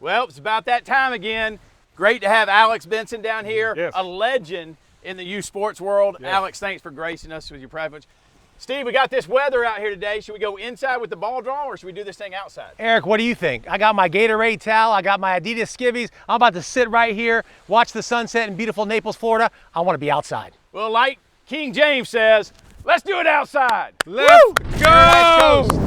Well, it's about that time again. Great to have Alex Benson down here, Yes. a legend in the youth sports world. Yes. Alex, thanks for gracing us with your presence. Steve, we got this weather out here today. Should we go inside with the ball draw or should we do this thing outside? Eric, what do you think? I got my Gatorade towel, I got my Adidas skivvies. I'm about to sit right here, watch the sunset in beautiful Naples, Florida. I want to be outside. Well, like King James says, let's do it outside. Let's Woo! go! West Coast.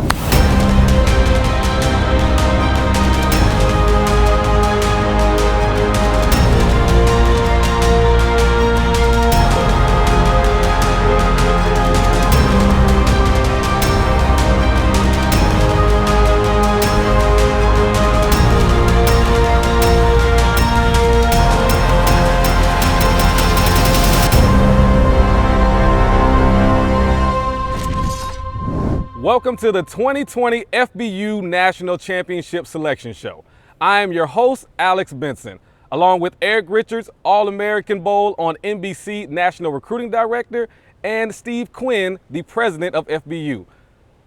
Welcome to the 2020 FBU National Championship Selection Show. I am your host, Alex Benson, along with Eric Richards, All-American Bowl on NBC National Recruiting Director, and Steve Quinn, the president of FBU.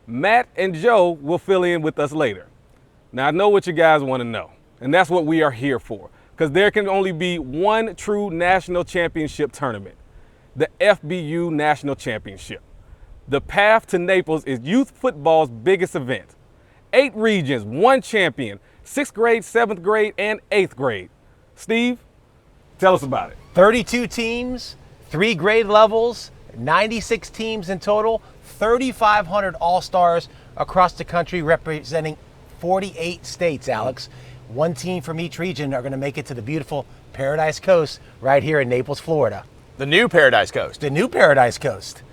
Matt and Joe will fill in with us later. Now, I know what you guys want to know, and that's what we are here for, because there can only be one true national championship tournament, the FBU National Championship. The path to Naples is youth football's biggest event. 8 regions, 1 champion, 6th grade, 7th grade, and 8th grade. Steve, tell us about it. 32 teams, 3 grade levels, 96 teams in total, 3,500 all-stars across the country representing 48 states, Alex. 1 team from each region are going to make it to the beautiful Paradise Coast right here in Naples, Florida. The new Paradise Coast. The new Paradise Coast.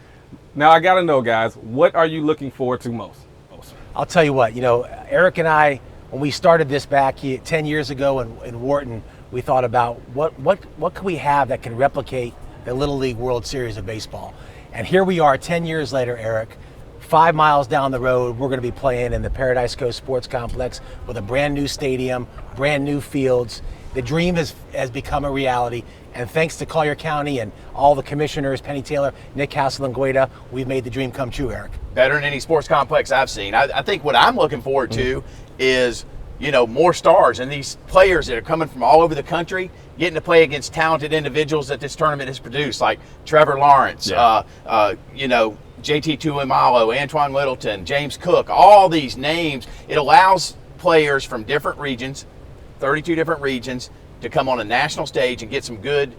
Now, I got to know, guys, what are you looking forward to most? I'll tell you what, Eric and I, when we started this back 10 years ago in Wharton, we thought about what can we have that can replicate the Little League World Series of baseball. And here we are 10 years later, Eric, 5 miles down the road, we're going to be playing in the Paradise Coast Sports Complex with a brand new stadium, brand new fields. The dream has become a reality. And thanks to Collier County and all the commissioners, Penny Taylor, Nick Hasselin-Gueda, we've made the dream come true, Eric. Better than any sports complex I've seen. I think what I'm looking forward to is, more stars and these players that are coming from all over the country getting to play against talented individuals that this tournament has produced, like Trevor Lawrence, JT Tuimalo, Antoine Littleton, James Cook, all these names. It allows players from different regions, 32 different regions, to come on a national stage and get some good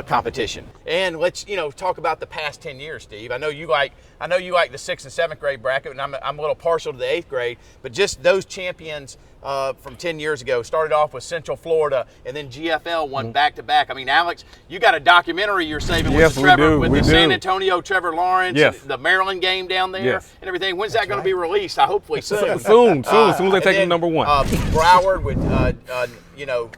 competition. And let's talk about the past 10 years, Steve. I know you like the 6th and 7th grade bracket, and I'm a little partial to the 8th grade, but just those champions from 10 years ago started off with Central Florida, and then GFL won back to back. I mean, Alex, you got a documentary you're saving with the San Antonio Trevor Lawrence, and the Maryland game down there, and everything. When's that going to be released? Hopefully soon. Soon, as soon as they take them number 1. Broward with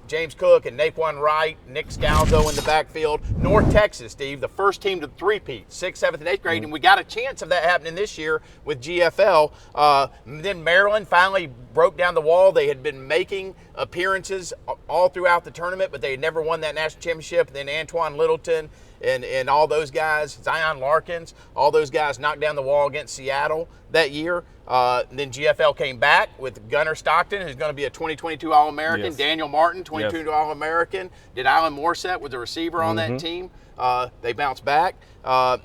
James Cook and Naquan Wright, Nick Scalzo in the backfield. North Texas, Steve, the first team to three-peat, 6th, 7th, and 8th grade, and we got a chance of that happening this year with GFL. Then Maryland finally broke down the wall. They had been making appearances all throughout the tournament, but they had never won that national championship. Then Antoine Littleton and all those guys, Zion Larkins, all those guys knocked down the wall against Seattle that year. Then GFL came back with Gunnar Stockton, who's going to be a 2022 All-American. Yes. Daniel Martin, 22 All-American. Did Alan Morset with the receiver on that team. They bounced back.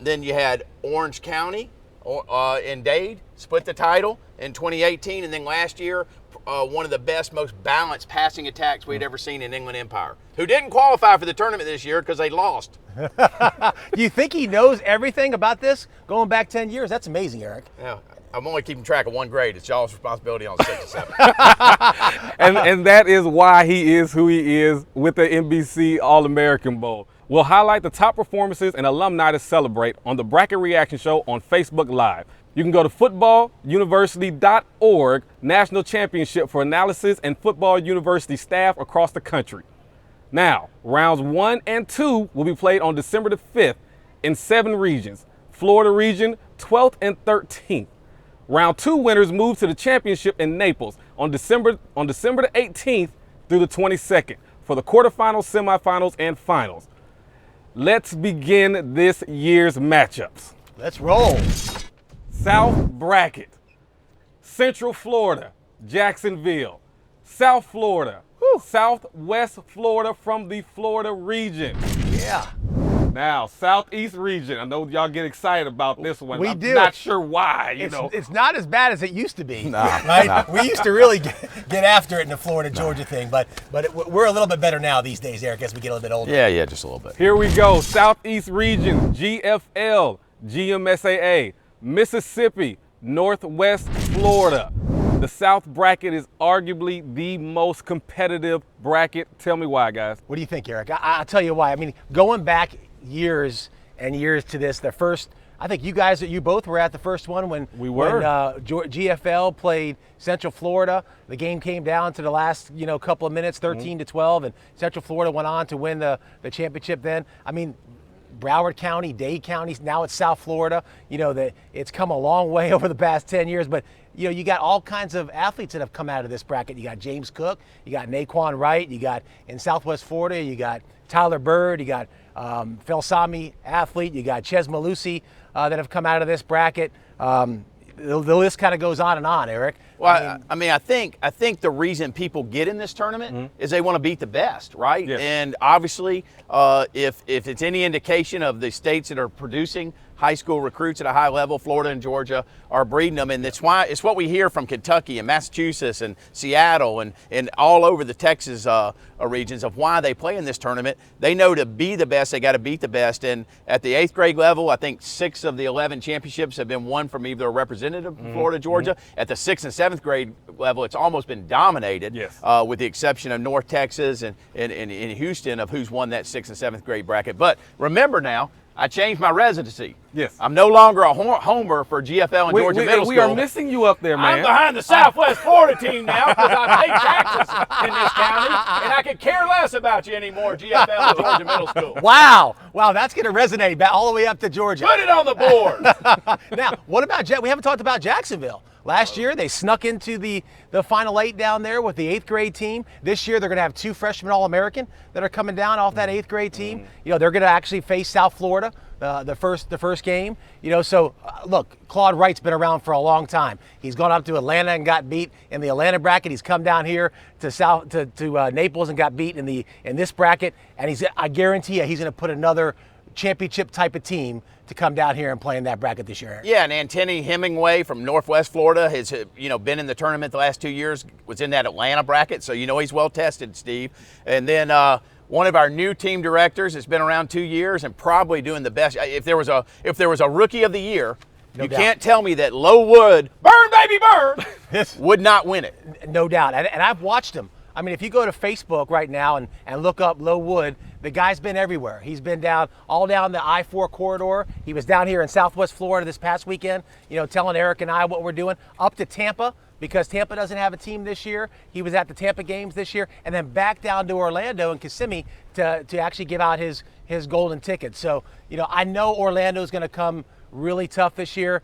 Then you had Orange County and Dade split the title in 2018. And then last year, one of the best, most balanced passing attacks we'd ever seen in Inland Empire, who didn't qualify for the tournament this year because they lost. Do you think he knows everything about this going back 10 years? That's amazing, Eric. Yeah, I'm only keeping track of 1 grade. It's y'all's responsibility on 6 and 7. and that is why he is who he is with the NBC All-American Bowl. We'll highlight the top performances and alumni to celebrate on the Bracket Reaction Show on Facebook Live. You can go to footballuniversity.org National Championship for analysis and Football University staff across the country. Now, rounds 1 and 2 will be played on December the 5th in 7 regions. Florida region, 12th and 13th. Round 2 winners move to the championship in Naples on December the 18th through the 22nd for the quarterfinals, semifinals, and finals. Let's begin this year's matchups. Let's roll. South Bracket. Central Florida, Jacksonville. South Florida, Southwest Florida from the Florida region. Yeah. Now, Southeast region. I know y'all get excited about this one. We I'm do. not sure why, you know. It's not as bad as it used to be. Nah, right? nah. We used to really get after it in the Florida, Georgia thing, but we're a little bit better now these days, Eric, as we get a little bit older. Yeah, just a little bit. Here we go. Southeast region, GFL, GMSAA, Mississippi, Northwest Florida. The South bracket is arguably the most competitive bracket. Tell me why, guys. What do you think, Eric? I'll tell you why. I mean, going back years and years to this, the first, I think you both were at the first one when GFL played Central Florida. The game came down to the last, couple of minutes, 13-12, and Central Florida went on to win the championship then. I mean, Broward County, Dade County, now it's South Florida. It's come a long way over the past 10 years, but you got all kinds of athletes that have come out of this bracket. You got James Cook, you got Naquan Wright, you got in Southwest Florida, you got Tyler Bird, you got Felsami athlete, you got Ches Malusi that have come out of this bracket. The list kind of goes on and on, Eric. Well, I think the reason people get in this tournament is they want to beat the best, right? Yes. And obviously, if it's any indication of the states that are producing high school recruits at a high level, Florida and Georgia are breeding them, and it's what we hear from Kentucky and Massachusetts and Seattle and all over the Texas regions of why they play in this tournament. They know to be the best, they got to beat the best. And at the 8th grade level, I think 6 of the 11 championships have been won from either a representative from Florida, Georgia. At the 6th and 7th grade level, it's almost been dominated, Yes. with the exception of North Texas and in Houston of who's won that 6th and 7th grade bracket. But remember now, I changed my residency. Yes. I'm no longer a homer for GFL and Georgia Middle School. We are missing you up there, man. I'm behind the Southwest Florida team now because I pay taxes in this county, and I could care less about you anymore, GFL and Georgia Middle School. Wow, that's going to resonate back all the way up to Georgia. Put it on the board. Now, what about we haven't talked about Jacksonville. Last year, they snuck into the Final 8 down there with the 8th grade team. This year, they're going to have 2 freshman All-American that are coming down off that 8th grade team. They're going to actually face South Florida the first game. So look, Claude Wright's been around for a long time. He's gone up to Atlanta and got beat in the Atlanta bracket. He's come down here to Naples and got beat in this bracket. And I guarantee you, he's going to put another championship type of team to come down here and play in that bracket this year. Yeah, and Antony Hemingway from Northwest Florida has been in the tournament the last 2 years, was in that Atlanta bracket, so he's well tested, Steve. And then one of our new team directors has been around 2 years and probably doing the best. If there was a rookie of the year, you can't tell me that Low Wood, burn baby burn, would not win it. No doubt, and I've watched him. I mean, if you go to Facebook right now and look up Low Wood, the guy's been everywhere. He's been all down the I-4 corridor. He was down here in Southwest Florida this past weekend, telling Eric and I what we're doing, up to Tampa, because Tampa doesn't have a team this year. He was at the Tampa games this year, and then back down to Orlando and Kissimmee to actually give out his golden ticket. So, I know Orlando's going to come really tough this year.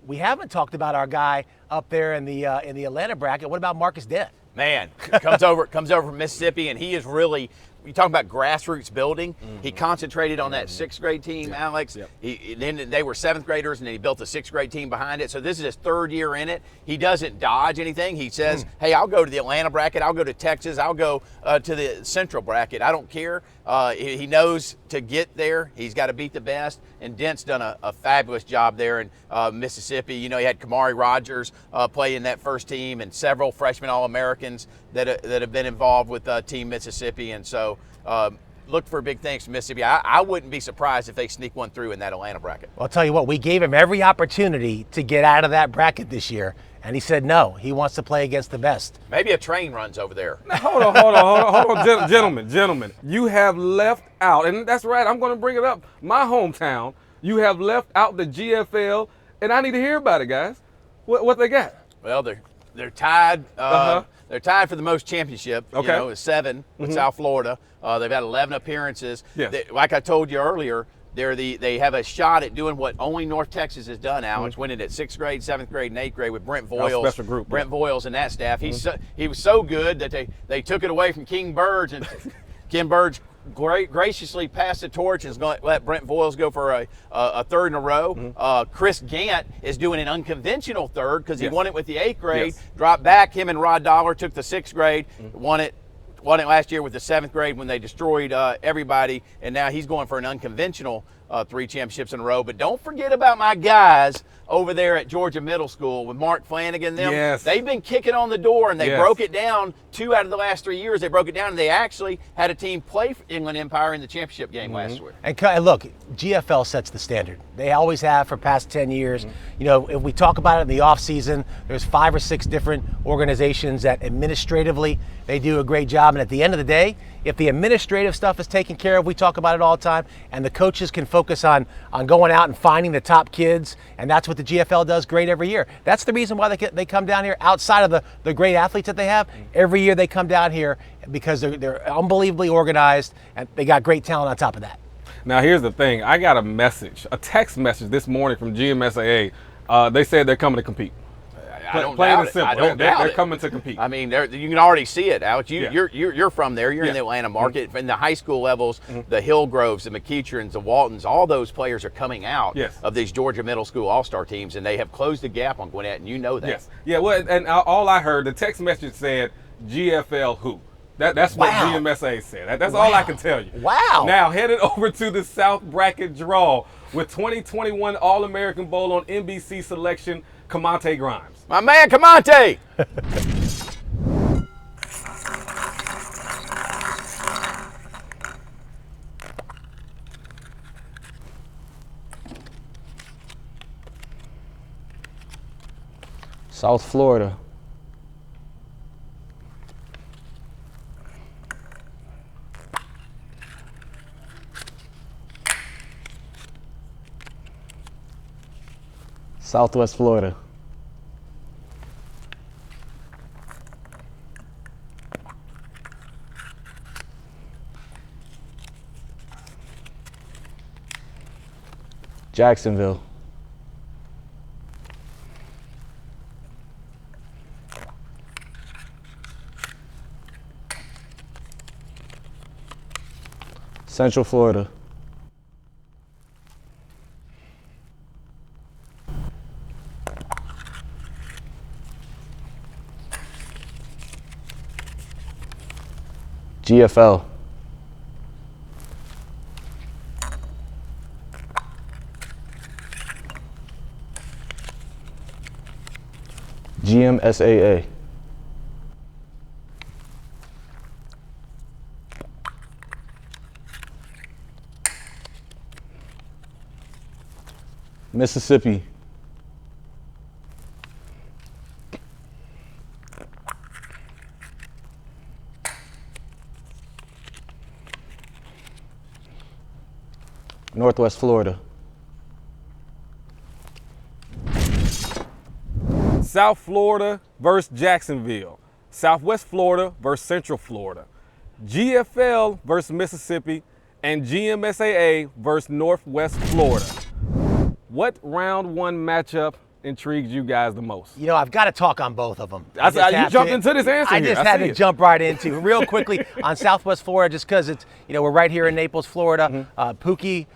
We haven't talked about our guy up there in the Atlanta bracket. What about Marcus Dent? Man, comes over from Mississippi, and he is really, you talk about grassroots building. He concentrated on that 6th grade team, Alex. Then they were 7th graders, and then he built a 6th grade team behind it. So this is his 3rd year in it. He doesn't dodge anything. He says, hey, I'll go to the Atlanta bracket. I'll go to Texas. I'll go to the Central bracket. I don't care. He knows to get there, he's got to beat the best. And Dent's done a fabulous job there in Mississippi. He had Kamari Rogers play in that first team and several freshman All-Americans that have been involved with Team Mississippi. And so look for big things from Mississippi. I wouldn't be surprised if they sneak one through in that Atlanta bracket. Well, I'll tell you what, we gave him every opportunity to get out of that bracket this year. And he said no, he wants to play against the best. Maybe a train runs over there. Hold on, gentlemen. You have left out, and that's right, I'm going to bring it up, my hometown. You have left out the GFL, and I need to hear about it, guys. What they got? Well, they're tied. They're tied for the most championships. Okay. It's 7 with South Florida. They've had 11 appearances. Yes. Like I told you earlier, they have a shot at doing what only North Texas has done, Alex, winning at 6th grade, 7th grade, and 8th grade with Brent Voiles. Special group. Brent Voiles and that staff. He was so good that they took it away from King Burge, and King Burge graciously passed the torch and is going to let Brent Voiles go for a 3rd in a row. Chris Gant is doing an unconventional 3rd because he won it with the 8th grade, dropped back. Him and Rod Dollar took the 6th grade, won it won it last year with the 7th grade when they destroyed everybody, and now he's going for an unconventional 3 championships in a row. But don't forget about my guys over there at Georgia Middle School with Mark Flanagan. Yes. They've been kicking on the door, and they Yes. broke it down 2 out of the last 3 years. They broke it down, and they actually had a team play for Inland Empire in the championship game last year. And look, GFL sets the standard. They always have for past 10 years. You know, if we talk about it in the off season, there's 5 or 6 different organizations that administratively they do a great job. And at the end of the day, if the administrative stuff is taken care of, we talk about it all the time, and the coaches can focus on going out and finding the top kids, and that's what the GFL does great every year. That's the reason why they come down here outside of the great athletes that they have. Every year they come down here because they're unbelievably organized, and they got great talent on top of that. Now, here's the thing. I got a text message this morning from GMSAA. They said they're coming to compete. I don't Plain doubt and it. simple. I don't doubt They're it. coming to compete. I mean, you can already see it, Alex. Yeah. You're from there. You're in the Atlanta market. In the high school levels, the Hillgroves, the McEacherns, the Waltons, all those players are coming out Yes. of these Georgia Middle School All-Star teams, and they have closed the gap on Gwinnett, and you know that. Yes. Yeah, well, and all I heard, the text message said GFL who? That's what Wow. GMSA said. That's all I can tell you. Wow. Now, headed over to the South Bracket draw with 2021 All-American Bowl on NBC selection, Camonte Grimes. My man, Camonte! South Florida. Southwest Florida. Jacksonville. Central Florida. GFL. GMSAA. Mississippi. Northwest Florida. South Florida versus Jacksonville. Southwest Florida versus Central Florida. GFL versus Mississippi. And GMSAA versus Northwest Florida. What round 1 matchup intrigues you guys the most? You know, I've got to talk on both of them. You jumped into this answer I here. just had to jump right into real quickly on Southwest Florida, just because it's, you know, we're right here in Naples, Florida. Pookie,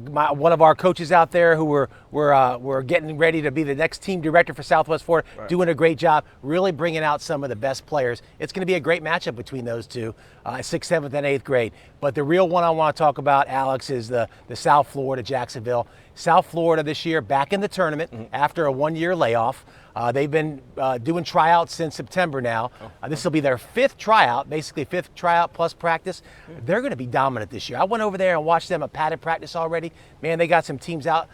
one of our coaches out there, who we're getting ready to be the next team director for Southwest Florida, doing a great job, really bringing out some of the best players. It's going to be a great matchup between those two, 6th, 7th, and 8th grade. But the real one I want to talk about, Alex, is the South Florida, Jacksonville. South Florida this year back in the tournament after a 1-year layoff. They've been doing tryouts since September now. This will be their 5th tryout, basically 5th tryout plus practice. They're going to be dominant this year. I went over there and watched them at padded practice already. Man, they got some kids out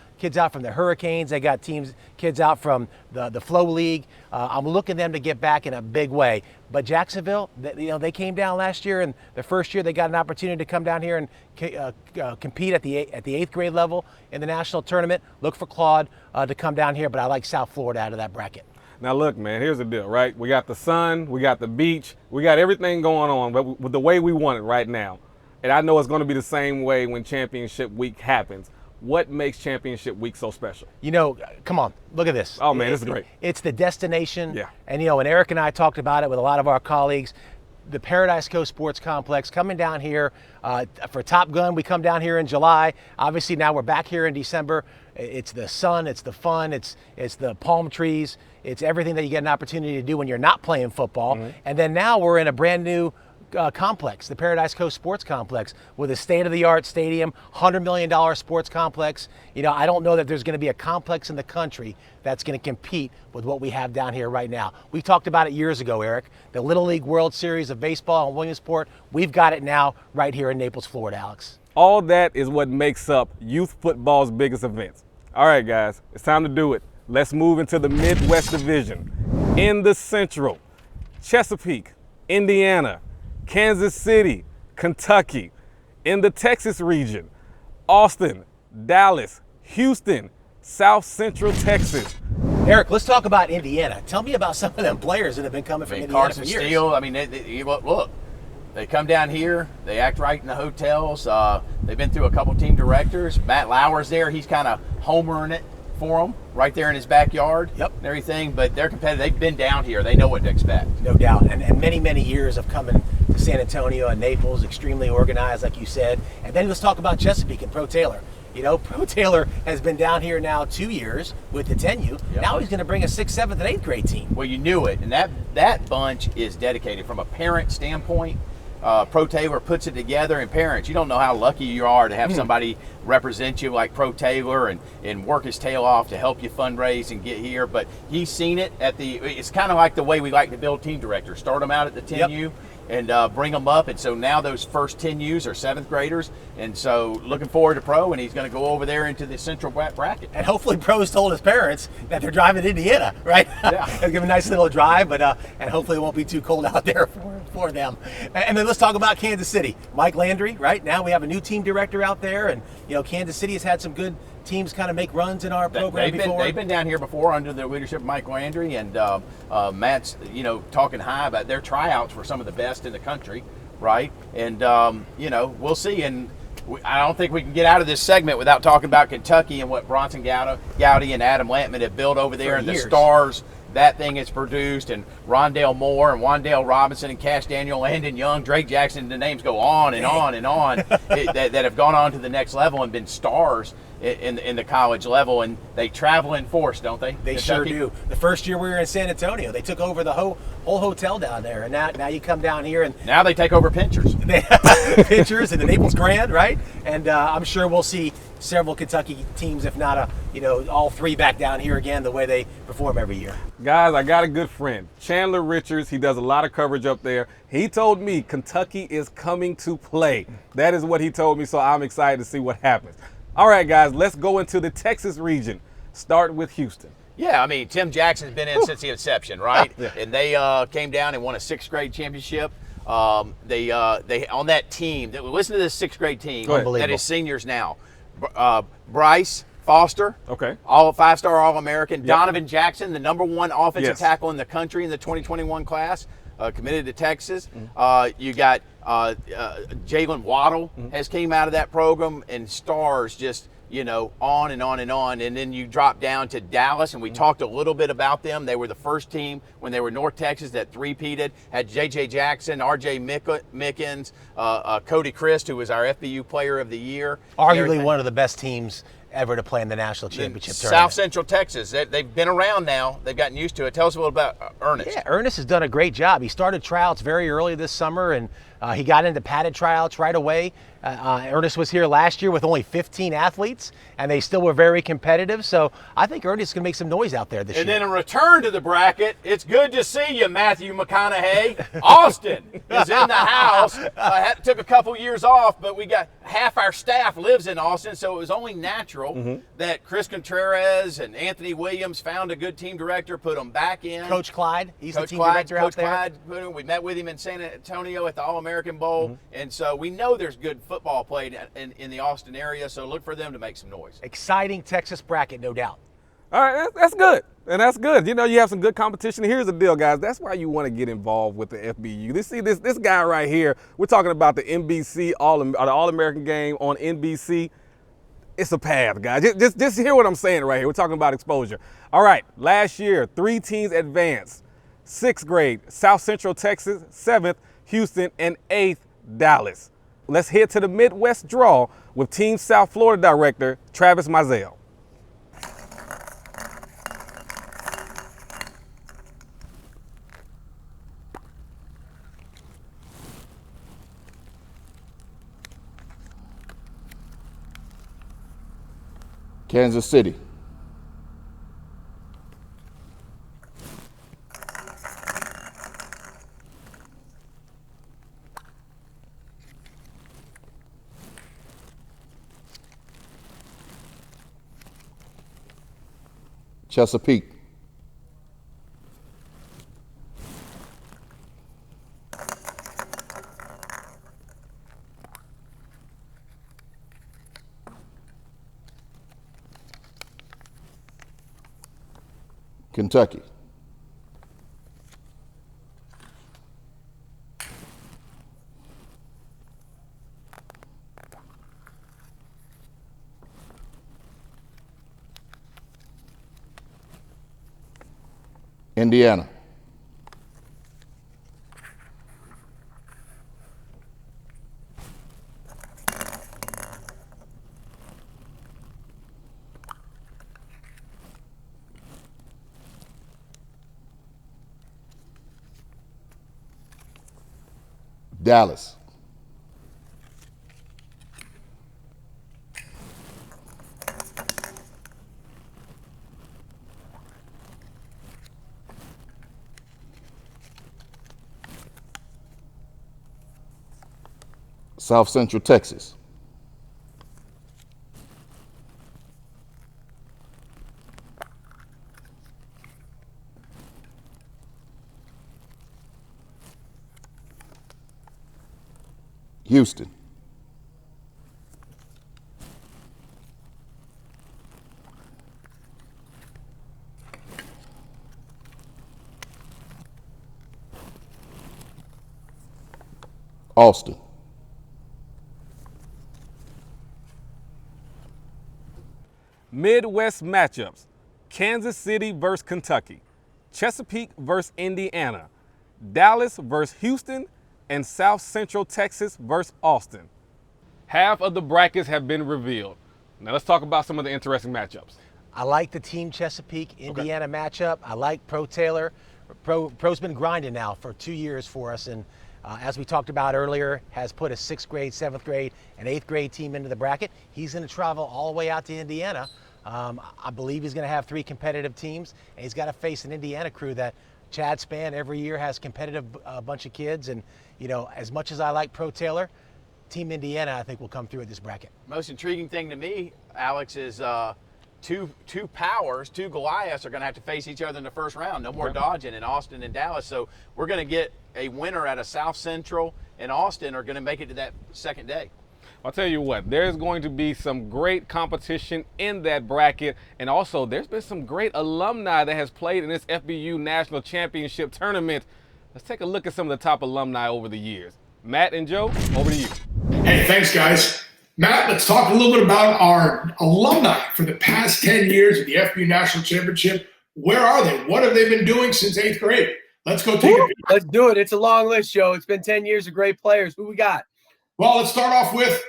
from the Hurricanes. They got kids out from the Flow League. I'm looking them to get back in a big way. But Jacksonville, they came down last year, and the first year they got an opportunity to come down here and compete at the 8th grade level in the national tournament. Look for Claude to come down here, but I like South Florida out of that bracket. Now look, man, here's the deal, right? We got the sun, we got the beach, we got everything going on, but with the way we want it right now. And I know it's going to be the same way when championship week happens. What makes championship week so special? You know, come on, look at this. Oh man, this is great. It's the destination. Yeah. And and Eric and I talked about it with a lot of our colleagues. The Paradise Coast Sports Complex coming down here for Top Gun. We come down here in July. Obviously now we're back here in December. It's the sun, it's the fun, it's the palm trees, it's everything that you get an opportunity to do when you're not playing football. And then now we're in a brand new complex, the Paradise Coast Sports Complex, with a state-of-the-art stadium, $100 million sports complex. You know, I don't know that there's going to be a complex in the country that's going to compete with what we have down here right now. We talked about it years ago, Eric. The Little League World Series of baseball in Williamsport, we've got it now right here in Naples, Florida, Alex. All that is what makes up youth football's biggest events. All right, guys, it's time to do it. Let's move into the Midwest Division. In the Central, Chesapeake, Indiana, Kansas City, Kentucky. In the Texas region, Austin, Dallas, Houston, South Central Texas. Eric, let's talk about Indiana. Tell me about some of them players that have been coming from Indiana Carson for years. Steele, I mean, look, they come down here, they act right in the hotels. They've been through a couple team directors. Matt Lauer's there. He's kind of homering it for them right there in his backyard. Yep. And everything, but they're competitive. They've been down here. They know what to expect. No doubt. And many, many years of coming to San Antonio and Naples, extremely organized, like you said. And then let's talk about Chesapeake and Pro Taylor. You know, Pro Taylor has been down here now 2 years with the 10U. Yep. Now he's going to bring a 6th, 7th, and 8th grade team. Well, you knew it. And that bunch is dedicated from a parent standpoint. Pro Taylor puts it together, and parents, you don't know how lucky you are to have somebody represent you like Pro Taylor and work his tail off to help you fundraise and get here. But he's seen it it's kind of like the way we like to build team directors. Start them out at the 10U and bring them up. And so now those first 10Us are 7th graders. And so looking forward to Pro, and he's going to go over there into the central bracket. And hopefully Pro's told his parents that they're driving to Indiana, right? Yeah. They'll give a nice little drive, but and hopefully it won't be too cold out there for them. And then let's talk about Kansas City. Mike Landry, right? Now we have a new team director out there, and you know, Kansas City has had some good teams kind of make runs in our program before. They've been down here before under the leadership of Mike Landry, and Matt's, you know, talking high about their tryouts were some of the best in the country, right? And you know, we'll see. And I don't think we can get out of this segment without talking about Kentucky and what Bronson Gowdy and Adam Lampman have built over there, and the stars that thing has produced, and Rondale Moore and Wandale Robinson and Cash Daniel, Landon Young, Drake Jackson, the names go on and on and on that have gone on to the next level and been stars in the college level, and they travel in force, don't they? They sure do. The first year we were in San Antonio, they took over the whole hotel down there, and now you come down here and now they take over Pinchers. Pinchers and the Naples Grand, right? And I'm sure we'll see several Kentucky teams, if not all three, back down here again the way they perform every year. Guys, I got a good friend, Chandler Richards. He does a lot of coverage up there. He told me Kentucky is coming to play. That is what he told me, so I'm excited to see what happens. All right, guys, let's go into the Texas region. Start with Houston. Yeah, I mean, Tim Jackson's been in since the inception, right? Yeah. And they came down and won a 6th grade championship. They on that team. Listen to this 6th grade team that is seniors now. Bryce Foster, okay, all 5-star All-American. Yep. Donovan Jackson, the #1 offensive tackle in the country in the 2021 class, committed to Texas. You got Jalen Waddle has came out of that program, and stars just, you know, on and on and on. And then you drop down to Dallas, and we talked a little bit about them. They were the first team when they were North Texas that three-peated, had J.J. Jackson, R.J. Mickens, Cody Christ, who was our FBU Player of the Year. Arguably one of the best teams ever to play in the national championship tournament. South Central Texas, they've been around now. They've gotten used to it. Tell us a little about Ernest. Yeah, Ernest has done a great job. He started tryouts very early this summer, and he got into padded tryouts right away. Ernest was here last year with only 15 athletes, and they still were very competitive. So I think Ernest is going to make some noise out there this year. And then a return to the bracket. It's good to see you, Matthew McConaughey. Austin is in the house. Took a couple years off, but we got half our staff lives in Austin, so it was only natural that Chris Contreras and Anthony Williams found a good team director, put them back in. Coach Clyde, he's the team director out there. Coach Clyde, we met with him in San Antonio at the All-American Bowl, and so we know there's good football played in the Austin area, so look for them to make some noise. Exciting Texas bracket, no doubt. All right, that's good. And that's good. You know, you have some good competition. Here's the deal, guys. That's why you want to get involved with the FBU. This guy right here, we're talking about the NBC All-American game on NBC. It's a path, guys. Just hear what I'm saying right here. We're talking about exposure. All right, last year, 3 teams advanced. 6th grade, South Central Texas, 7th, Houston, and 8th, Dallas. Let's head to the Midwest draw with Team South Florida director Travis Mizell. Kansas City. Chesapeake. Kentucky. Indiana. Dallas. South Central Texas. Houston. Austin. Midwest matchups: Kansas City versus Kentucky, Chesapeake versus Indiana, Dallas versus Houston, and South Central Texas versus Austin. Half of the brackets have been revealed. Now let's talk about some of the interesting matchups. I like the Team Chesapeake Indiana matchup. I like Pro Taylor. Pro's been grinding now for 2 years for us, and as we talked about earlier, has put a 6th grade, 7th grade, and 8th grade team into the bracket. He's going to travel all the way out to Indiana. I believe he's going to have 3 competitive teams, and he's got to face an Indiana crew that Chad Spann every year has competitive bunch of kids. And, you know, as much as I like Pro Taylor, Team Indiana, I think, will come through at this bracket. Most intriguing thing to me, Alex, is two powers, 2 Goliaths are going to have to face each other in the first round. No more dodging in Austin and Dallas. So we're going to get a winner out of South Central and Austin are going to make it to that second day. I'll tell you what, there's going to be some great competition in that bracket, and also there's been some great alumni that has played in this FBU National Championship tournament. Let's take a look at some of the top alumni over the years. Matt and Joe, over to you. Hey, thanks, guys. Matt, let's talk a little bit about our alumni for the past 10 years of the FBU National Championship. Where are they? What have they been doing since 8th grade? Let's go take a peek. Let's do it. It's a long list, Joe. It's been 10 years of great players. Who we got? Well, let's start off with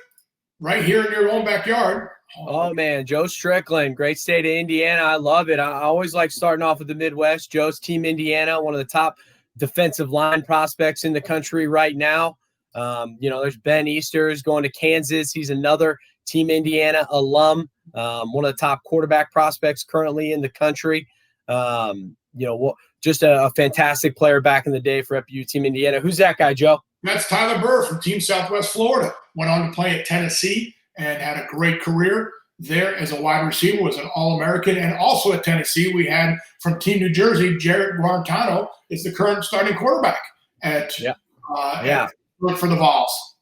right here in your own backyard. Oh, man, Joe Strickland, great state of Indiana. I love it. I always like starting off with the Midwest. Joe's Team Indiana, one of the top defensive line prospects in the country right now. There's Ben Easters going to Kansas. He's another Team Indiana alum, one of the top quarterback prospects currently in the country. Just a fantastic player back in the day for FBU Team Indiana. Who's that guy, Joe? That's Tyler Burr from Team Southwest Florida. Went on to play at Tennessee and had a great career there as a wide receiver, was an All-American. And also at Tennessee, we had from Team New Jersey, Jared Guarantano is the current starting quarterback for the Vols.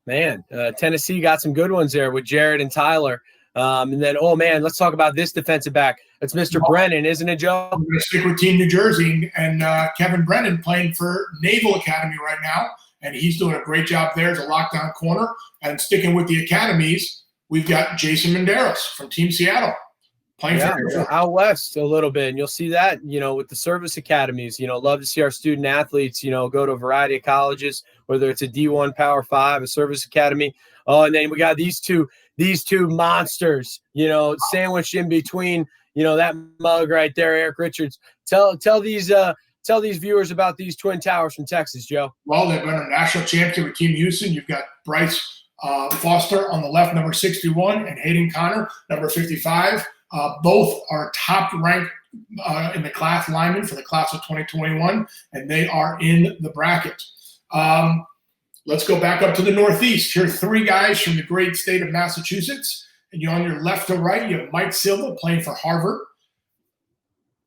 Man, Tennessee got some good ones there with Jared and Tyler. And then, let's talk about this defensive back. It's Mr. Brennan, isn't it, Joe? I'm going to stick with Team New Jersey and Kevin Brennan playing for Naval Academy right now. And he's doing a great job there as a lockdown corner. And sticking with the academies, we've got Jason Menderos from Team Seattle playing for out west a little bit. And you'll see that, with the service academies. Love to see our student athletes, go to a variety of colleges, whether it's a D1 Power 5, a service academy. Oh, and then we got these two monsters, sandwiched in between, that mug right there, Eric Richards. Tell these viewers about these Twin Towers from Texas, Joe. Well, they've been a national champion with Team Houston. You've got Bryce Foster on the left, number 61, and Hayden Connor, number 55. Both are top ranked in the class linemen for the class of 2021, and they are in the bracket. Let's go back up to the Northeast. Here are 3 guys from the great state of Massachusetts. And on your left to right, you have Mike Silva playing for Harvard.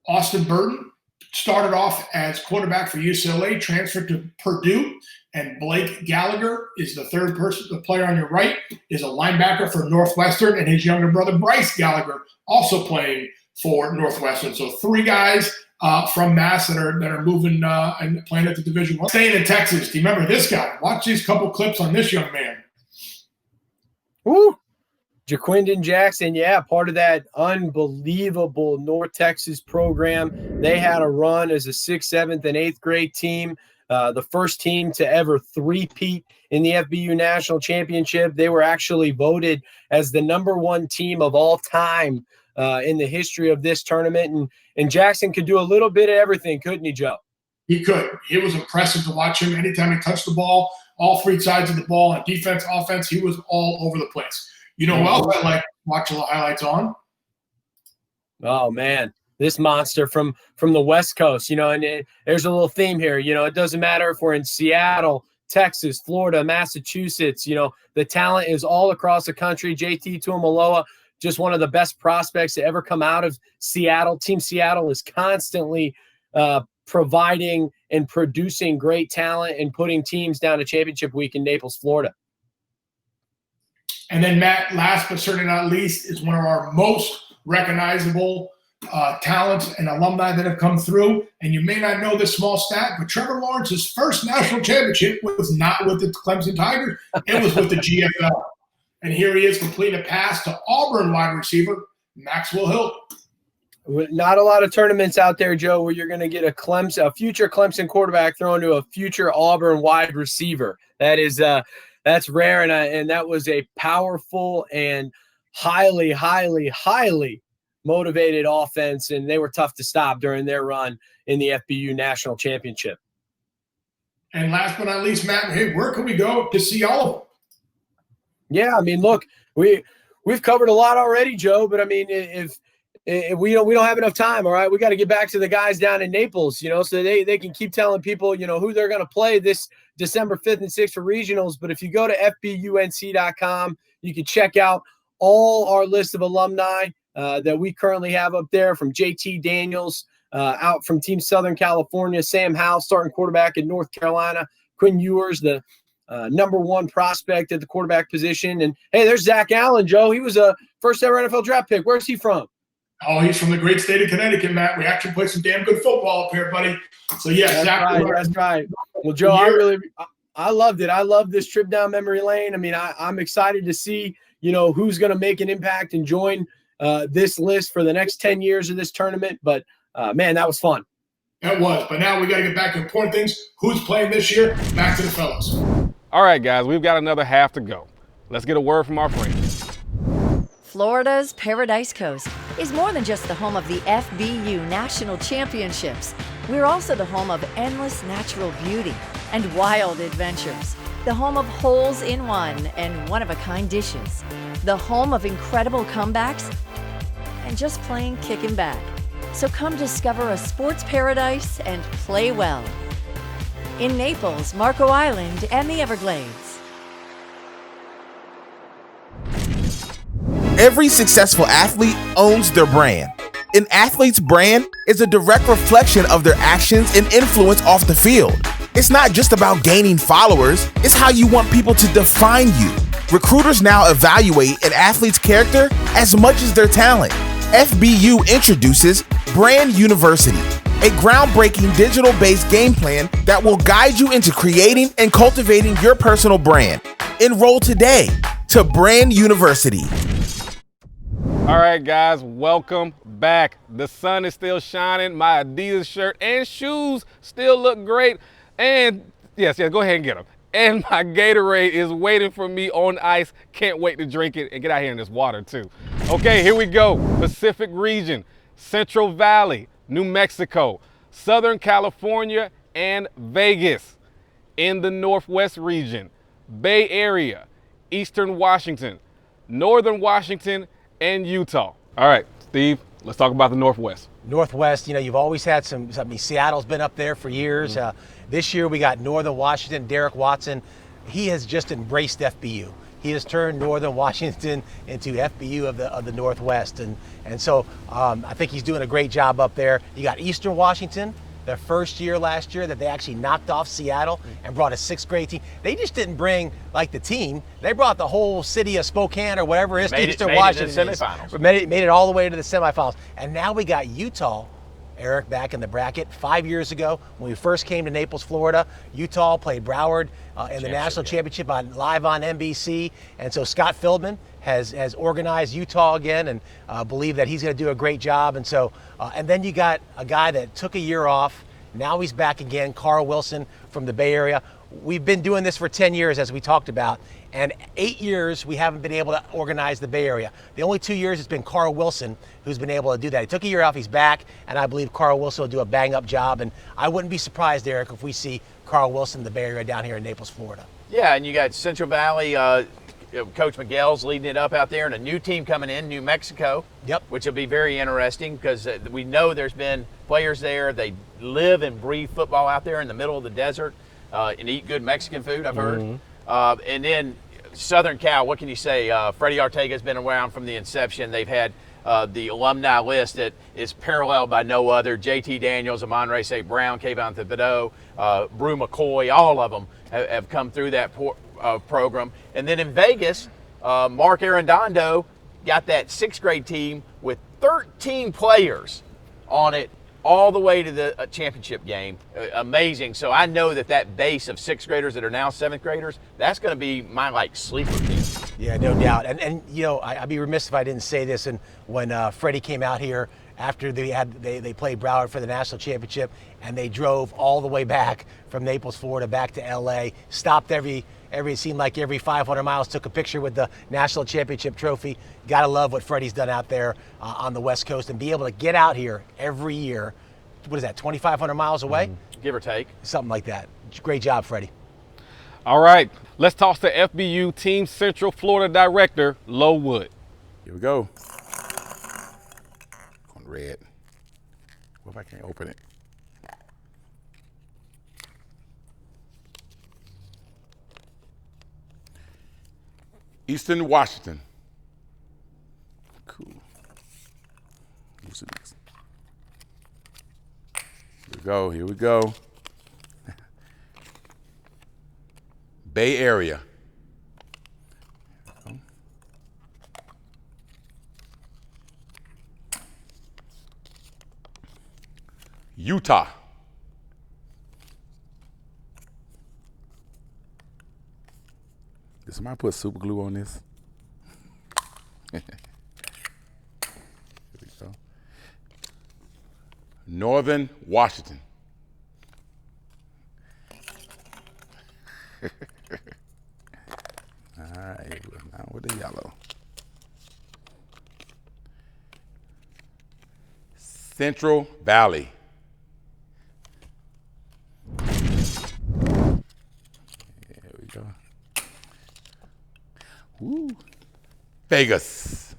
Austin Burton started off as quarterback for UCLA, transferred to Purdue. And Blake Gallagher is the third person. The player on your right is a linebacker for Northwestern, and his younger brother, Bryce Gallagher, also playing for Northwestern. So 3 guys from Mass that are moving and playing at the Division I. Staying in Texas, do you remember this guy? Watch these couple clips on this young man. Woo! Jaquinden Jackson, yeah, part of that unbelievable North Texas program. They had a run as a 6th, 7th, and 8th grade team. The first team to ever three-peat in the FBU National Championship. They were actually voted as the #1 team of all time in the history of this tournament. And Jackson could do a little bit of everything, couldn't he, Joe? He could. It was impressive to watch him. Anytime he touched the ball, all 3 sides of the ball, on defense, offense, he was all over the place. You know who else I like watching the highlights on? Oh, man. This monster from the West Coast, and there's a little theme here. It doesn't matter if we're in Seattle, Texas, Florida, Massachusetts. The talent is all across the country. JT Tuimoloau, just one of the best prospects to ever come out of Seattle. Team Seattle is constantly providing and producing great talent and putting teams down to championship week in Naples, Florida. And then, Matt, last but certainly not least, is one of our most recognizable talents and alumni that have come through. And you may not know this small stat, but Trevor Lawrence's first national championship was not with the Clemson Tigers. It was with the GFL. And here he is completing a pass to Auburn wide receiver Maxwell Hill. Not a lot of tournaments out there, Joe, where you're going to get a future Clemson quarterback thrown to a future Auburn wide receiver. That's rare, and that was a powerful and highly, highly, highly motivated offense, and they were tough to stop during their run in the FBU National Championship. And last but not least, Matt, hey, where can we go to see all of them? Yeah, I mean, look, we've covered a lot already, Joe, but I mean, if we don't have enough time, all right, we got to get back to the guys down in Naples, so they can keep telling people, who they're going to play this December 5th and 6th for regionals. But if you go to FBUNC.com, you can check out all our list of alumni that we currently have up there, from JT Daniels out from Team Southern California, Sam Howell, starting quarterback in North Carolina, Quinn Ewers, the #1 prospect at the quarterback position. And, hey, there's Zach Allen, Joe. He was a first-ever NFL draft pick. Where's he from? Oh, he's from the great state of Connecticut, Matt. We actually play some damn good football up here, buddy. So, yeah, that's right. Well, Joe, I loved it. I love this trip down memory lane. I mean, I'm excited to see, who's going to make an impact and join this list for the next 10 years of this tournament. But, man, that was fun. That was. But now we got to get back to important things. Who's playing this year? Back to the fellas. All right, guys, we've got another half to go. Let's get a word from our friends. Florida's Paradise Coast is more than just the home of the FBU National Championships. We're also the home of endless natural beauty and wild adventures. The home of holes in one and one-of-a-kind dishes. The home of incredible comebacks and just plain kicking back. So come discover a sports paradise and play well. In Naples, Marco Island, and the Everglades. Every successful athlete owns their brand. An athlete's brand is a direct reflection of their actions and influence off the field. It's not just about gaining followers, it's how you want people to define you. Recruiters now evaluate an athlete's character as much as their talent. FBU introduces Brand University, a groundbreaking digital-based game plan that will guide you into creating and cultivating your personal brand. Enroll today to Brand University. All right, guys, welcome back. The sun is still shining. My Adidas shirt and shoes still look great. And yes, go ahead and get them. And my Gatorade is waiting for me on ice. Can't wait to drink it and get out here in this water too. Okay, here we go. Pacific region, Central Valley, New Mexico, Southern California, and Vegas. In the Northwest region, Bay Area, Eastern Washington, Northern Washington, and Utah. All right, Steve, let's talk about the Northwest. Northwest, you've always had Seattle's been up there for years. This year we got Northern Washington, Derrick Watson. He has just embraced FBU. He has turned Northern Washington into FBU of the Northwest. And so I think he's doing a great job up there. You got Eastern Washington, their first year last year that they actually knocked off Seattle and brought a 6th grade team. They just didn't bring the team. They brought the whole city of Spokane or whatever it is, Eastern Washington. Made it to the semifinals. Made it all the way to the semifinals. And now we got Utah, Eric, back in the bracket. 5 years ago, when we first came to Naples, Florida, Utah played Broward in the national championship live on NBC. And so Scott Feldman has organized Utah again, and believe that he's going to do a great job. And so, and then you got a guy that took a year off. Now he's back again, Carl Wilson from the Bay Area. We've been doing this for 10 years, as we talked about, and 8 years we haven't been able to organize the Bay Area. The only 2 years it's been Carl Wilson who's been able to do that. He took a year off, he's back, and I believe Carl Wilson will do a bang-up job. And I wouldn't be surprised, Derek, if we see Carl Wilson in the Bay Area down here in Naples, Florida. Yeah, and you got Central Valley. Coach Miguel's leading it up out there, and a new team coming in, New Mexico. Yep. Which will be very interesting because we know there's been players there. They live and breathe football out there in the middle of the desert and eat good Mexican food, I've heard. And then Southern Cal, what can you say? Freddie Ortega's been around from the inception. They've had the alumni list that is paralleled by no other. J.T. Daniels, Amon-Ra St. Brown, Kayvon Thibodeau, Brew McCoy, all of them have come through that program. And then in Vegas, Mark Arredondo got that 6th grade team with 13 players on it all the way to the championship game. Amazing. So I know that base of 6th graders that are now 7th graders, that's going to be my sleeper team. Yeah, no doubt. And I'd be remiss if I didn't say this. And when Freddie came out here after they played Broward for the national championship, and they drove all the way back from Naples, Florida, back to LA, stopped it seemed like every 500 miles, took a picture with the national championship trophy. Gotta love what Freddie's done out there on the West Coast, and be able to get out here every year. What is that, 2,500 miles away? Give or take. Something like that. Great job, Freddie. All right, let's toss to FBU Team Central Florida Director, Lo Wood. Here we go. On red. What if I can't open it? Eastern Washington. Cool. Who's the next? Here we go. Bay Area. Utah. Did somebody put super glue on this? Here we go. Northern Washington. All right, now with the yellow. Central Valley. There we go. Woo. Vegas.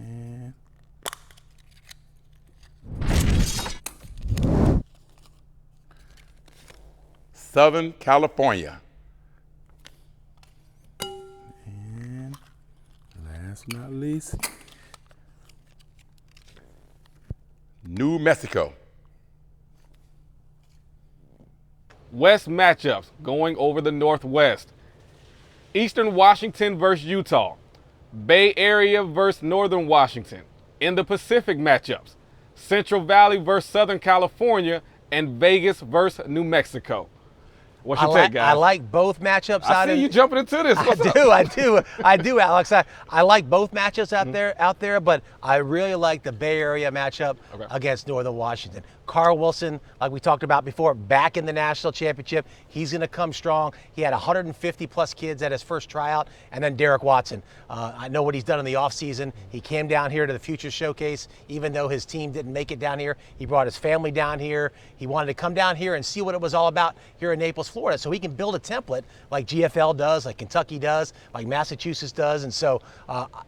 And Southern California. And last but not least, New Mexico. West matchups going over the Northwest. Eastern Washington versus Utah. Bay Area versus Northern Washington. In the Pacific matchups, Central Valley versus Southern California, and Vegas versus New Mexico. What's your take, guys? I like both matchups. I see you jumping into this. I do, Alex. I like both matchups out there, but I really like the Bay Area matchup against Northern Washington. Carl Wilson, like we talked about before, back in the national championship. He's going to come strong. He had 150 plus kids at his first tryout. And then Derrick Watson. I know what he's done in the offseason. He came down here to the Future Showcase, even though his team didn't make it down here. He brought his family down here. He wanted to come down here and see what it was all about here in Naples, Florida, so he can build a template like GFL does, like Kentucky does, like Massachusetts does. And so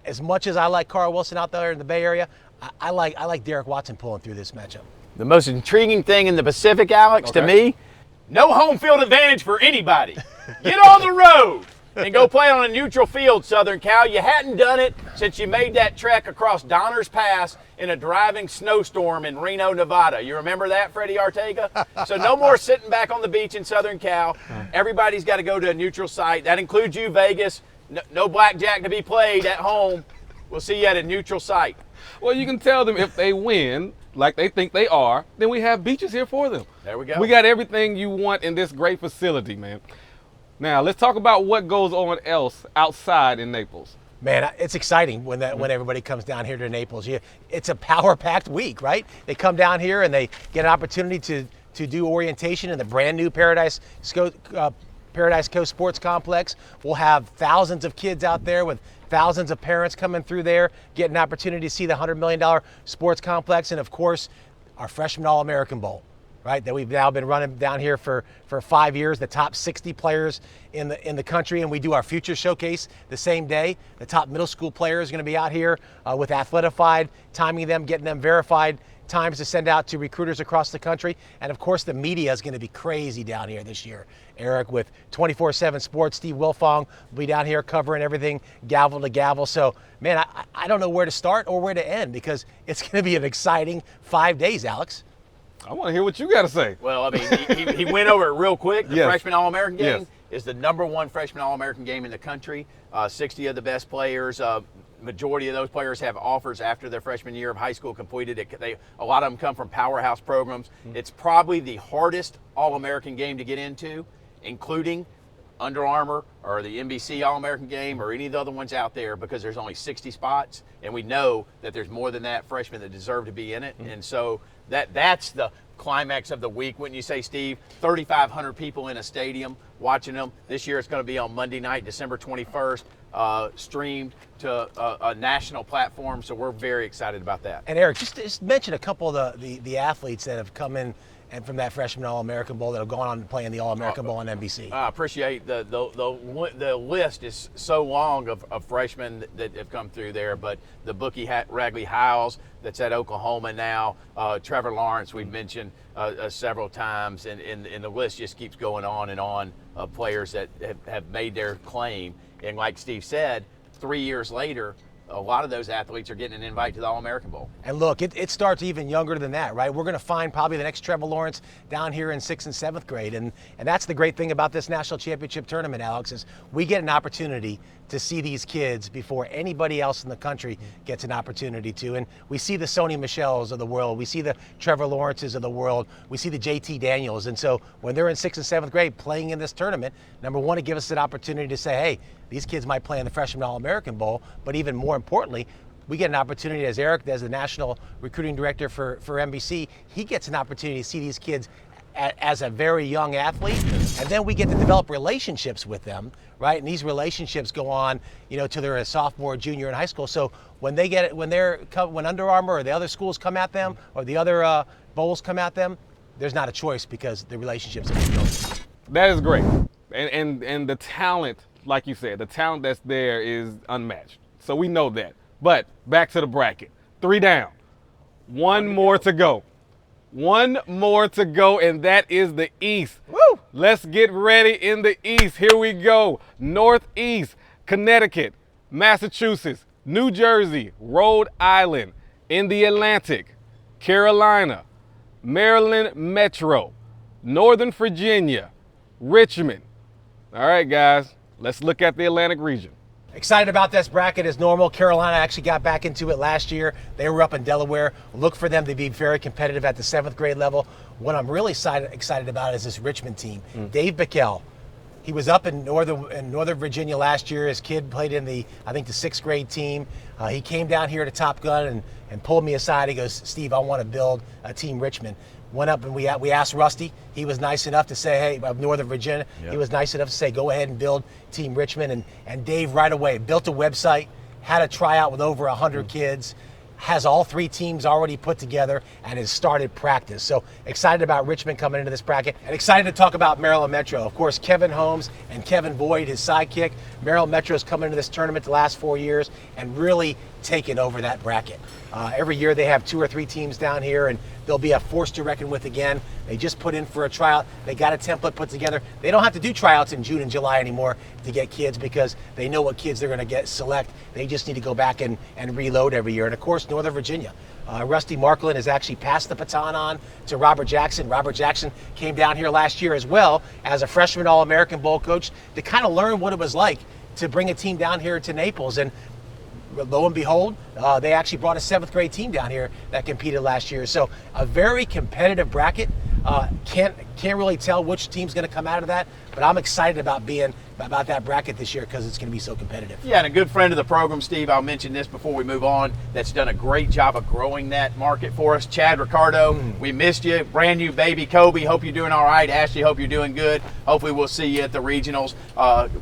as much as I like Carl Wilson out there in the Bay Area, I like Derrick Watson pulling through this matchup. The most intriguing thing in the Pacific, Alex, to me, no home field advantage for anybody. Get on the road and go play on a neutral field, Southern Cal. You hadn't done it since you made that trek across Donner's Pass in a driving snowstorm in Reno, Nevada. You remember that, Freddie Ortega? So no more sitting back on the beach in Southern Cal. Everybody's got to go to a neutral site. That includes you, Vegas. No blackjack to be played at home. We'll see you at a neutral site. Well, you can tell them if they win, like they think they are, then we have beaches here for them. There we go. We got everything you want in this great facility, man. Now, let's talk about what goes on else outside in Naples. Man, it's exciting when everybody comes down here to Naples. It's a power-packed week, right? They come down here and they get an opportunity to do orientation in the brand new Paradise Coast Sports Complex. We'll have thousands of kids out there with thousands of parents coming through there, get an opportunity to see the $100 million sports complex, and of course, our Freshman All-American Bowl, right? That we've now been running down here for 5 years, the top 60 players in the country, and we do our Future Showcase the same day. The top middle school players are going to be out here with Athletified, timing them, getting them verified times to send out to recruiters across the country. And of course, the media is going to be crazy down here this year. Eric with 24/7 Sports, Steve Wilfong will be down here covering everything gavel to gavel. So, man, I don't know where to start or where to end because it's going to be an exciting 5 days, Alex. I want to hear what you got to say. Well, I mean, he went over it real quick. The Yes. Freshman All-American game Yes. is the #1 Freshman All-American game in the country. 60 of the best players. Majority of those players have offers after their freshman year of high school completed. A lot of them come from powerhouse programs. It's probably the hardest All-American game to get into, including Under Armour or the NBC All-American game or any of the other ones out there because there's only 60 spots, and we know that there's more than that freshmen that deserve to be in it. And so that's the climax of the week, wouldn't you say, Steve? 3,500 people in a stadium watching them. This year it's going to be on Monday night, December 21st, streamed to a national platform, so we're very excited about that. And Eric, just mention a couple of the athletes that have come in and from that Freshman All-American Bowl that have gone on to play in the All-American Bowl on NBC. I appreciate the list is so long of freshmen that have come through there, but the Bookie Ragley Hiles that's at Oklahoma now, Trevor Lawrence we've mentioned several times, and the list just keeps going on and on of players that have made their claim. And like Steve said, 3 years later, a lot of those athletes are getting an invite to the All-American Bowl. And look, it starts even younger than that, right? We're going to find probably the next Trevor Lawrence down here in 6th and 7th grade. And that's the great thing about this national championship tournament, Alex, is we get an opportunity to see these kids before anybody else in the country gets an opportunity to. And we see the Sony Michels of the world. We see the Trevor Lawrences of the world. We see the JT Daniels. And so when they're in 6th and 7th grade playing in this tournament, number one, it gives us an opportunity to say, hey, these kids might play in the Freshman All-American Bowl, but even more importantly, we get an opportunity as Eric, as the national recruiting director for NBC, he gets an opportunity to see these kids as a very young athlete, and then we get to develop relationships with them, right? And these relationships go on, till they're a sophomore, junior in high school. So when Under Armour or the other schools come at them, or the other bowls come at them, there's not a choice because the relationships have been built. That is great, and the talent, like you said, the talent that's there is unmatched. So we know that. But back to the bracket, 3 down, one more to go. One more to go, and that is the East. Woo! Let's get ready in the East. Here we go. Northeast, Connecticut, Massachusetts, New Jersey, Rhode Island. In the Atlantic, Carolina, Maryland Metro, Northern Virginia, Richmond. All right, guys, let's look at the Atlantic region. Excited about this bracket as normal. Carolina actually got back into it last year. They were up in Delaware. Look for them to be very competitive at the 7th grade level. What I'm really excited about is this Richmond team. Dave Bickel, he was up in Northern Virginia last year. His kid played in the 6th grade team. He came down here to Top Gun and pulled me aside. He goes, Steve, I want to build a Team Richmond. went up and we asked Rusty. He was nice enough to say, hey, of Northern Virginia, he was nice enough to say, go ahead and build Team Richmond. And Dave right away built a website, had a tryout with over 100 kids, has all 3 teams already put together, and has started practice. So excited about Richmond coming into this bracket, and excited to talk about Maryland Metro. Of course, Kevin Holmes and Kevin Boyd, his sidekick. Maryland Metro's come into this tournament the last 4 years and really taken over that bracket. Every year they have 2 or 3 teams down here, and they'll be a force to reckon with again. They just put in for a tryout. They got a template put together. They don't have to do tryouts in June and July anymore to get kids because they know what kids they're going to select. They just need to go back and reload every year. And of course, Northern Virginia. Rusty Marklin has actually passed the baton on to Robert Jackson. Robert Jackson came down here last year as well as a freshman All-American Bowl coach to kind of learn what it was like to bring a team down here to Naples. And lo and behold, they actually brought a 7th grade team down here that competed last year. So a very competitive bracket. Can't really tell which team's going to come out of that, but I'm excited about that bracket this year because it's going to be so competitive. Yeah, and a good friend of the program, Steve, I'll mention this before we move on, that's done a great job of growing that market for us. Chad Ricardo, we missed you. Brand new baby Kobe, hope you're doing all right. Ashley, hope you're doing good. Hopefully we'll see you at the regionals.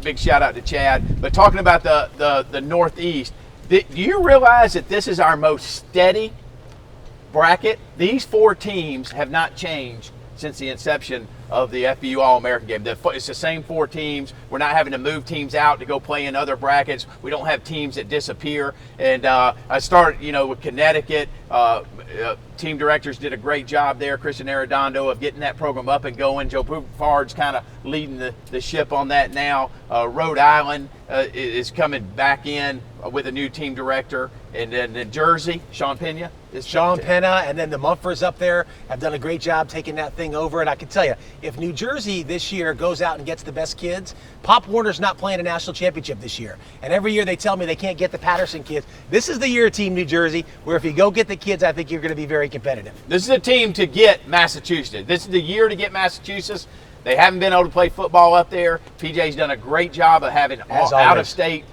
Big shout out to Chad. But talking about the Northeast, do you realize that this is our most steady bracket? These 4 teams have not changed since the inception of the FBU All-American game. It's the same 4 teams. We're not having to move teams out to go play in other brackets. We don't have teams that disappear. And I started, with Connecticut. Team directors did a great job there, Christian Arredondo, of getting that program up and going. Joe Bufard's kind of leading the ship on that now. Rhode Island is coming back in with a new team director. And then in Jersey, Sean Pena. Sean Pena and then the Mumfors up there have done a great job taking that thing over. And I can tell you, if New Jersey this year goes out and gets the best kids, Pop Warner's not playing a national championship this year. And every year they tell me they can't get the Patterson kids. This is the year, Team New Jersey, where if you go get the kids, I think you're going to be very competitive. This is a team to get Massachusetts. This is the year to get Massachusetts. They haven't been able to play football up there. PJ's done a great job of having out-of-state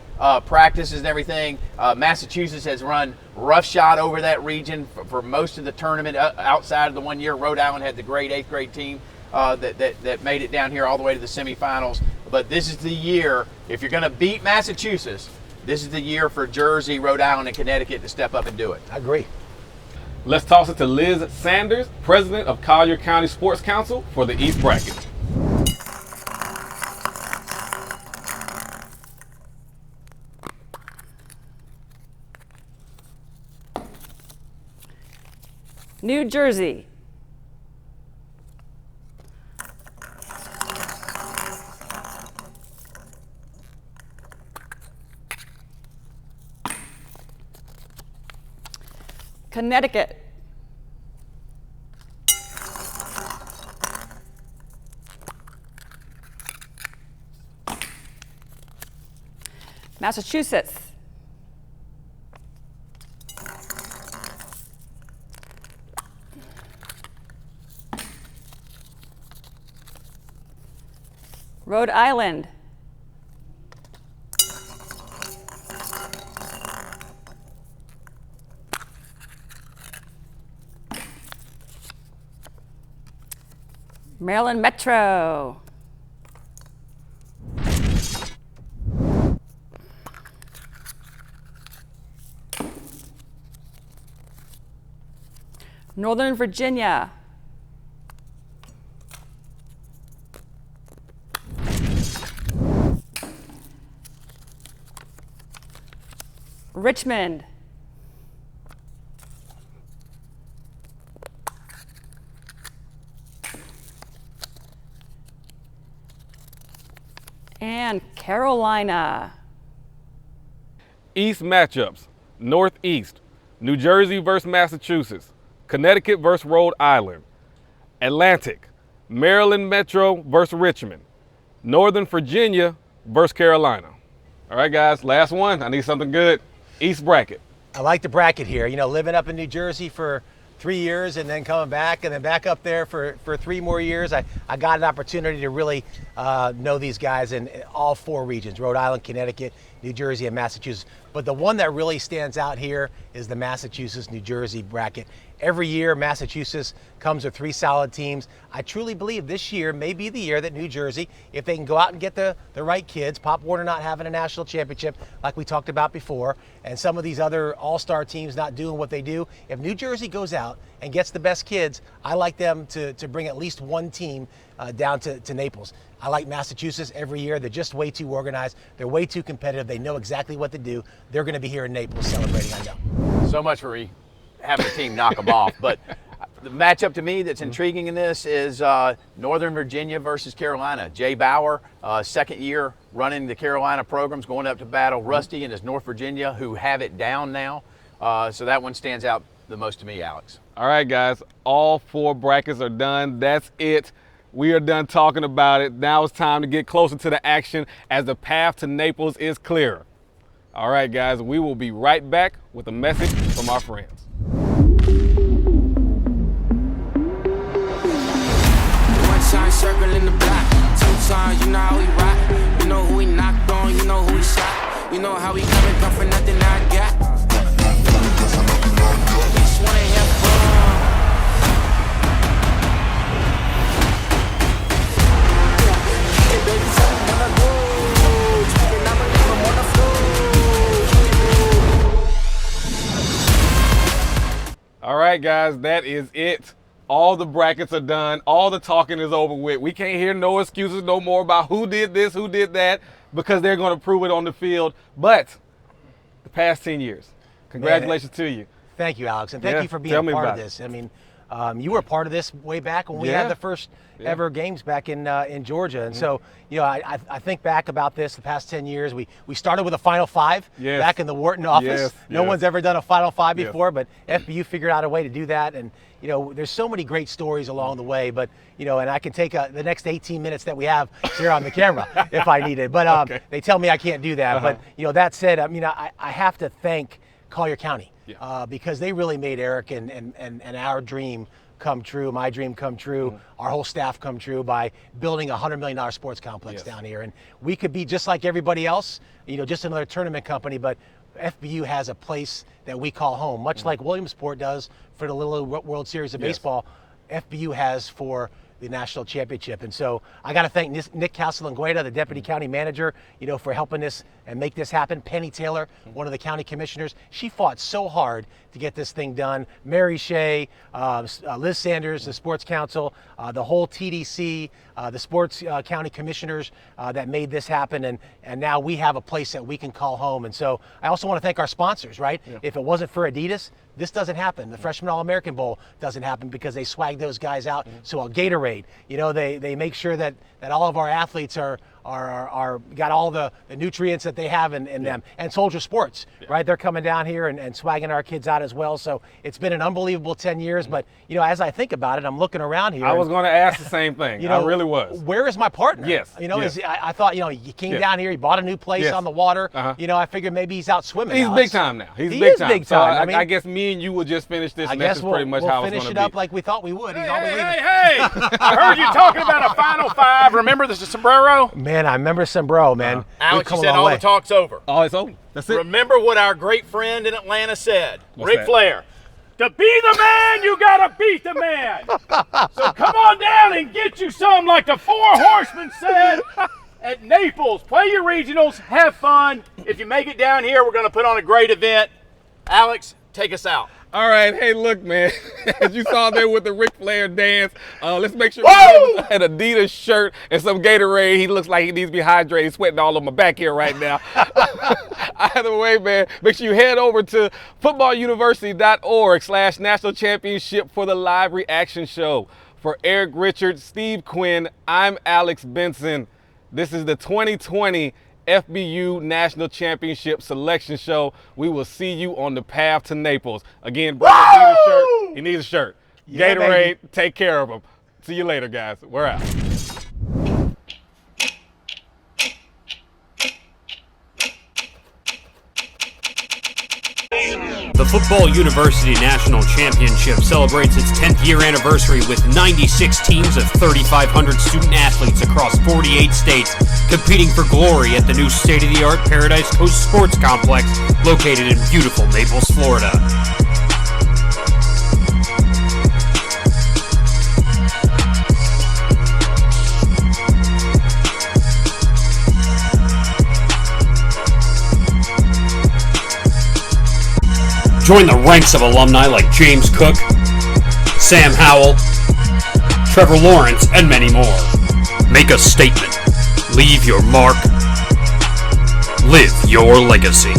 practices and everything. Massachusetts has run roughshod over that region for most of the tournament outside of the 1 year. Rhode Island had the great 8th grade team that made it down here all the way to the semifinals. But this is the year, if you're going to beat Massachusetts, this is the year for Jersey, Rhode Island, and Connecticut to step up and do it. I agree. Let's toss it to Liz Sanders, president of Collier County Sports Council for the East Bracket. New Jersey. Connecticut. Massachusetts. Rhode Island. Maryland Metro. Northern Virginia. Richmond. And Carolina. East matchups: Northeast, New Jersey versus Massachusetts, Connecticut versus Rhode Island, Atlantic, Maryland Metro versus Richmond, Northern Virginia versus Carolina. All right, guys, last one. I need something good. East bracket. I like the bracket here. You know, living up in New Jersey for 3 years and then coming back and then back up there for 3 more years. I got an opportunity to really know these guys in all 4 regions, Rhode Island, Connecticut, New Jersey, and Massachusetts. But the one that really stands out here is the Massachusetts-New Jersey bracket. Every year, Massachusetts comes with 3 solid teams. I truly believe this year may be the year that New Jersey, if they can go out and get the right kids, Pop Warner not having a national championship like we talked about before, and some of these other all-star teams not doing what they do, if New Jersey goes out and gets the best kids, I like them to bring at least one team down to Naples. I like Massachusetts every year. They're just way too organized. They're way too competitive. They know exactly what to do. They're going to be here in Naples celebrating, I know. So much for having a team knock them off. But the matchup to me that's intriguing in this is Northern Virginia versus Carolina. Jay Bauer, second year running the Carolina programs, going up to battle Rusty and his North Virginia, who have it down now. So that one stands out the most to me, Alex. All right, guys, all 4 brackets are done. That's it. We are done talking about it. Now it's time to get closer to the action as the path to Naples is clearer. All right, guys, we will be right back with a message from our friends. One time circle in the block, 2 times, you know how we rock. You know who we knocked on, you know who we shot. You know how we come for nothing I got. Just wanna have fun. All right, guys, that is it. All the brackets are done. All the talking is over with. We can't hear no excuses no more about who did this, who did that, because they're going to prove it on the field. But the past 10 years, congratulations to you. Thank you, Alex, and thank you for being a part of this. I mean, you were part of this way back when we had the first ever games back in Georgia. And so, you know, I think back about this the past 10 years. We started with a Final Five back in the Wharton office. No one's ever done a Final Five before, but FBU figured out a way to do that. And, you know, there's so many great stories along the way. But, you know, and I can take the next 18 minutes that we have here on the camera if I need it. But they tell me I can't do that. But, you know, that said, I mean, I have to thank Collier County. Because they really made Eric and our dream come true, my dream come true, our whole staff come true by building a $100 million sports complex down here. And we could be just like everybody else, you know, just another tournament company, but FBU has a place that we call home, much like Williamsport does for the Little World Series of baseball. FBU has for the national championship. And so I got to thank Nick Casalangueda, the deputy county manager, you know, for helping us and make this happen. Penny Taylor, one of the county commissioners, she fought so hard to get this thing done. Mary Shea, Liz Sanders, the sports council, the whole TDC, the sports county commissioners that made this happen. And now we have a place that we can call home. And so I also want to thank our sponsors, right? If it wasn't for Adidas, this doesn't happen. The Freshman All-American Bowl doesn't happen because they swag those guys out. So a Gatorade, you know, they make sure that all of our athletes are got all the nutrients that they have in them. And Soldier Sports, right? They're coming down here and swagging our kids out as well. So it's been an unbelievable 10 years. But, you know, as I think about it, I'm looking around here. I was going to ask the same thing. You know, I really was. Where is my partner? You know, I thought, you know, he came down here, he bought a new place on the water. You know, I figured maybe he's out swimming. He's big time now. He's big time. Big time. So I mean, I guess me and you will just finish this. I and guess that's pretty much how it's going to be. We'll finish it up like we thought we would. Hey, I heard you talking about a Final Five. Remember the sombrero? Man, I remember sombrero, man. Alex, you said all the talk's over. Oh, it's over. That's it. Remember what our great friend in Atlanta said. Ric Flair. To be the man, you gotta beat the man. So come on down and get you some, like the Four Horsemen said at Naples. Play your regionals, have fun. If you make it down here, we're gonna put on a great event. Alex, take us out. All right, hey, look, man, as you saw there with the Ric Flair dance, let's make sure we get an Adidas shirt and some Gatorade. He looks like he needs to be hydrated. He's sweating all over my back here right now. Either way, man, make sure you head over to footballuniversity.org/national championship for the live reaction show. For Eric Richards, Steve Quinn, I'm Alex Benson. This is the 2020 FBU National Championship Selection Show. We will see you on the path to Naples. Again, brother needs a shirt. He needs a shirt. Gatorade, take care of him. See you later, guys. We're out. The Football University National Championship celebrates its 10th year anniversary with 96 teams of 3,500 student athletes across 48 states competing for glory at the new state-of-the-art Paradise Coast Sports Complex located in beautiful Naples, Florida. Join the ranks of alumni like James Cook, Sam Howell, Trevor Lawrence, and many more. Make a statement. Leave your mark. Live your legacy.